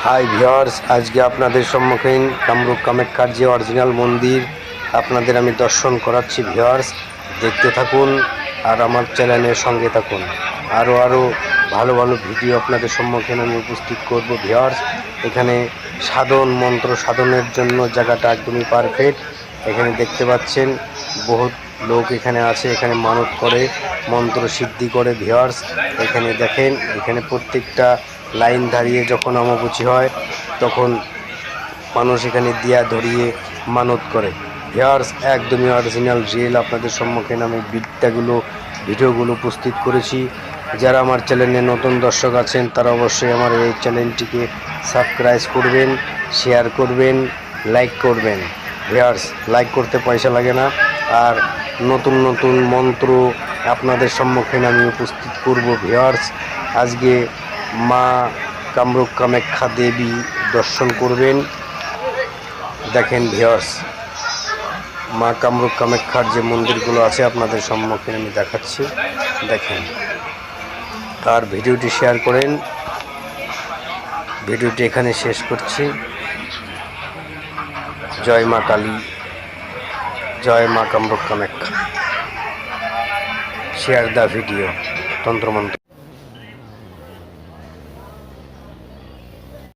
Hi viewers, আজকে আপনাদের সম্মুখীন কামরূপ কামাখ্যার যে অরিজিনাল মন্দির আপনাদের আমি দর্শন করাচ্ছি। ভিউয়ার্স, দেখতে থাকুন আর আমার চ্যানেলের সঙ্গে থাকুন। আরও ভালো ভালো ভিডিও আপনাদের সম্মুখীন আমি উপস্থিত করব। ভিউয়ার্স, এখানে সাধন মন্ত্র সাধনের জন্য জায়গাটা একদমই পারফেক্ট। এখানে দেখতে পাচ্ছেন বহুত লোক এখানে আছে, এখানে মানত করে, মন্ত্র সিদ্ধি করে। ভিউয়ার্স, এখানে দেখেন, এখানে প্রত্যেকটা লাইন দাঁড়িয়ে যখন অমাবস্যা হয় তখন মানুষ এখানে দিয়া ধরিয়ে মানত করে। ভিউয়ার্স, একদমই অরিজিনাল রিয়েল আপনাদের সম্মুখীন আমি ভিডিওগুলো উপস্থিত করেছি। যারা আমার চ্যানেলে নতুন দর্শক আছেন তারা অবশ্যই আমার এই চ্যানেলটিকে সাবস্ক্রাইব করবেন, শেয়ার করবেন, লাইক করবেন। ভিউয়ার্স, লাইক করতে পয়সা লাগে না। আর নতুন নতুন মন্ত্র আপনাদের সম্মুখীন আমি উপস্থিত করব। ভিউয়ার্স, আজকে মা কামরূপ কামাখ্যা দেবী দর্শন করবেন। দেখেন ভিউয়ার্স, মা কামরূপ কামাখ্যার যে মন্দিরগুলো আছে আপনাদের সম্মুখীন আমি দেখাচ্ছি। দেখেন, আর ভিডিওটি শেয়ার করেন। ভিডিওটি এখানে শেষ করছি। জয় মা কালী, জয় মা Kamrup Kamakhya. Share the video, তন্ত্রমন্ত্র।